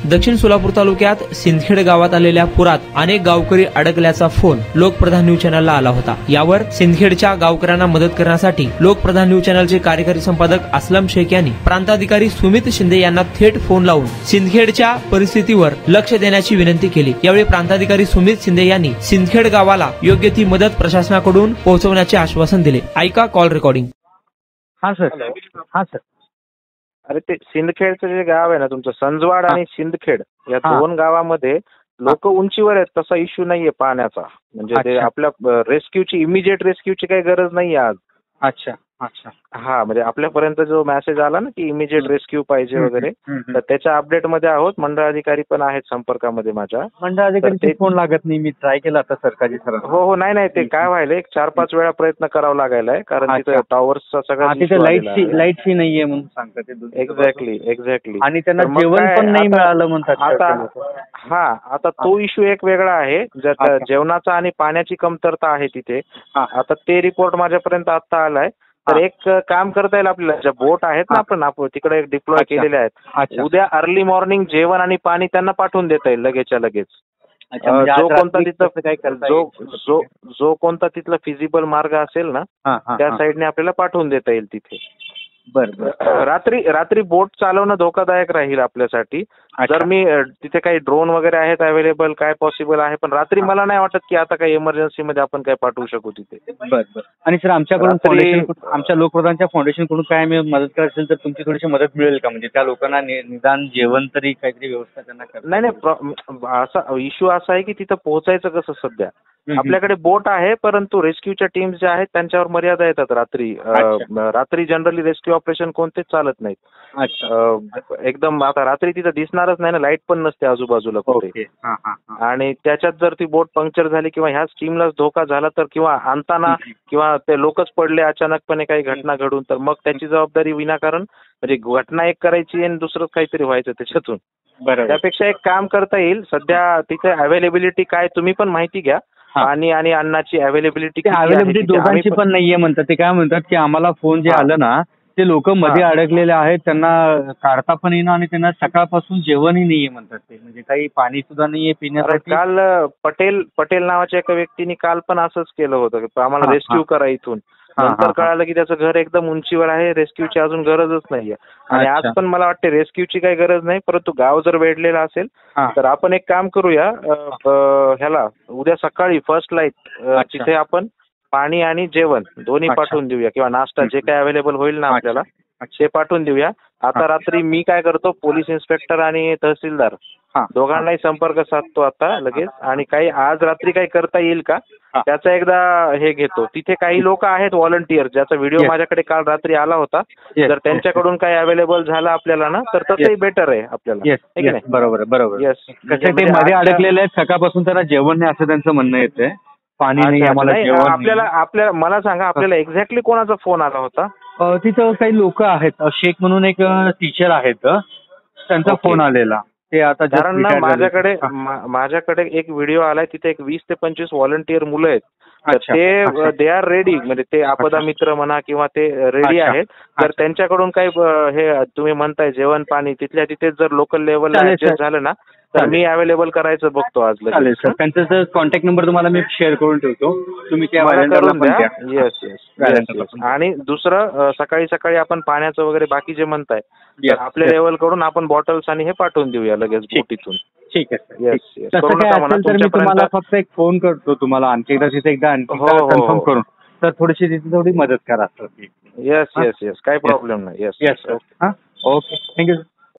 दक्षिण सोलापूर तालुक्यात सिंदखेड गावात आलेल्या पुरात अनेक गावकरी अडकल्याचा फोन लोकप्रधान न्यूज चॅनलला आला होता। यावर सिंदखेडच्या गावकऱ्यांना मदत करण्यासाठी लोकप्रधान न्यूज चॅनलचे कार्यकारी संपादक असलम शेख यांनी प्रांताधिकारी सुमित शिंदे यांना थेट फोन लावून सिंदखेडच्या परिस्थितीवर लक्ष देण्याची विनंती केली। यावेळी प्रांताधिकारी सुमित शिंदे यांनी सिंदखेड गावाला योग्य ती मदत प्रशासनाकडून पोहोचवण्याचे आश्वासन दिले। ऐका कॉल रेकॉर्डिंग। हाँ सर, हाँ सर। अरे ते सिंदखेडचं जे गाव आहे ना तुमचं संजवाड आणि सिंदखेड या दोन गावामध्ये लोक उंचीवर आहेत, तसा इश्यू नाहीये पाण्याचा। म्हणजे ते आपल्या रेस्क्यूची इमिजिएट रेस्क्यूची काही गरज नाहीये आज। अच्छा अच्छा। हा म्हणजे आपल्यापर्यंत जो मेसेज आला ना की इमिजिएट रेस्क्यू पाहिजे वगैरे, तर त्याच्या अपडेट मध्ये आहोत। मंडळाधिकारी पण आहेत संपर्कामध्ये माझ्या। मंडळाधिकारी फोन लागत नाही, मी ट्राय केला आता सरकारी सर। हो नाही ते काय व्हायलंय, एक 4-5 वेळा प्रयत्न करावा लागायलाय, कारण तिथे टॉवर्सचा सगळा लाईटची नाहीये म्हणून सांगतात ते। एक्झॅक्टली आणि त्यांना जेवण पण नाही मिळालं म्हणतात। आता तो इश्यू एक वेगळा आहे, जेवणाचा आणि पाण्याची कमतरता आहे तिथे। आता ते रिपोर्ट माझ्यापर्यंत आता आलाय। तर एक काम करता येईल आपल्याला, ज्या बोट आहेत ना आपण तिकडे एक डिप्लॉय केलेले आहेत, उद्या अर्ली मॉर्निंग जेवण आणि पाणी त्यांना पाठवून देता येईल लगेचच्या लगेच। जो कोणता तिथला फिजिबल मार्ग असेल ना त्या साईडने आपल्याला पाठवून देता येईल तिथे। बरं। रात्री बोट चालवणं धोकादायक राहील आपल्यासाठी। जर मी तिथे काही ड्रोन वगैरे आहेत अवेलेबल, काय पॉसिबल आहे, पण रात्री मला नाही वाटत की आता काही इमर्जन्सी मध्ये आपण काय पाठवू शकू तिथे। बरं। आणि सर आमच्याकडून आमच्या लोकप्रधानच्या फाउंडेशन कडून काय मदत करायची तर तुमची थोडीशी मदत मिळेल का? म्हणजे त्या लोकांना निदान जेवण तरी काहीतरी व्यवस्था त्यांना करता। नाही, असा इश्यू असा आहे की तिथं पोहोचायचं कसं सध्या। आपल्याकडे बोट आहे, परंतु रेस्क्यूच्या टीम्स ज्या आहेत त्यांच्यावर मर्यादा येतात रात्री जनरली रेस्क्यू ऑपरेशन कोणतेच चालत नाहीत एकदम। आता रात्री तिथं दिसणारच नाही ना, लाईट पण नसते आजूबाजूला कुठे। आणि त्याच्यात जर ती बोट पंक्चर झाली किंवा ह्या टीमलाच धोका झाला तर, किंवा आणताना किंवा ते लोकच पडले अचानकपणे काही घटना घडून, तर मग त्याची जबाबदारी विनाकारण, म्हणजे घटना एक करायची आणि दुसरं काहीतरी व्हायचं त्याच्यातून। त्यापेक्षा एक काम करता येईल, सध्या तिथे अवेलेबिलिटी काय तुम्ही पण माहिती घ्या, पाणी आणि अन्नाची अवेलेबिलिटी दोघांची पण नाहीये म्हणतात। ते काय म्हणतात की आम्हाला फोन जे आलं ना, ते लोक मध्ये अडकलेले आहेत, त्यांना काढता पण येणं आणि त्यांना सकाळपासून जेवणही नाहीये म्हणतात ते। म्हणजे काही पाणी सुद्धा नाहीये पिण्यासाठी। काल पटेल नावाच्या एका व्यक्तीने काल पण असंच केलं होतं की आम्हाला रेस्क्यू करा इथून। नंतर कळालं की त्याचं घर एकदम उंचीवर आहे, रेस्क्यूची अजून गरजच नाहीये। आणि आज पण मला वाटते रेस्क्यूची काही गरज नाही, परंतु गाव जर वेढलेला असेल तर आपण एक काम करूया, ह्याला उद्या सकाळी फर्स्ट लाईट तिथे आपण पाणी आणि जेवण दोन्ही पाठवून देऊया, किंवा नाश्ता जे काही अवेलेबल होईल ना आपल्याला ते पाठवून देऊया। आता रात्री मी काय करतो, पोलीस इन्स्पेक्टर आणि तहसीलदार दोघांनाही संपर्क साधतो आता लगेच, आणि काही आज रात्री काही करता येईल का त्याचा एकदा हे घेतो। तिथे काही लोक आहेत व्हॉलंटियर, ज्याचा व्हिडिओ माझ्याकडे काल रात्री आला होता। जर त्यांच्याकडून काही अवेलेबल झालं आपल्याला ना, तर तसंही बेटर आहे आपल्याला। बरोबर। कसं ते मध्ये अडकलेले आहेत, सकाळपासून त्यांना जेवण नाही असं त्यांचं म्हणणं येतंय, पाणी नाही आम्हाला। आपल्याला मला सांगा, आपल्याला एक्झॅक्टली कोणाचा फोन आला होता? तिथं काही लोक आहेत, शेख म्हणून एक टीचर आहेत, त्यांचा फोन आलेला। ते आता कारण ना माझ्याकडे एक व्हिडिओ आलाय, तिथे एक 20 ते 25 व्हॉलंटियर मुलं आहेत। दे आर रेडी, म्हणजे ते आपदा मित्र म्हणा किंवा ते रेडी आहेत। तर त्यांच्याकडून काही हे तुम्ही म्हणताय जेवण पाणी तिथल्या तिथेच जर लोकल लेवलला ऍडजस्ट झालं ना, तर मी अवेलेबल करायचं बघतो आज लगेच। सर त्यांचा कॉन्टॅक्ट नंबर तुम्हाला मी शेअर करून ठेवतो, तुम्ही त्या करून द्या। येस। आणि दुसरं, सकाळी आपण पाण्याचं वगैरे बाकी जे म्हणताय, तर आपल्या लेवल कडून आपण बॉटल्स आणि हे पाठवून देऊया लगेच बोटीतून। ठीक आहे सर। तसं काय असेल तर मी तुम्हाला फक्त एक फोन करतो तुम्हाला आणखी एकदा कन्फर्म करून, तर थोडीशी तिथे थोडी मदत करा सर। येस काही प्रॉब्लेम नाही। Yes okay, thank you sir.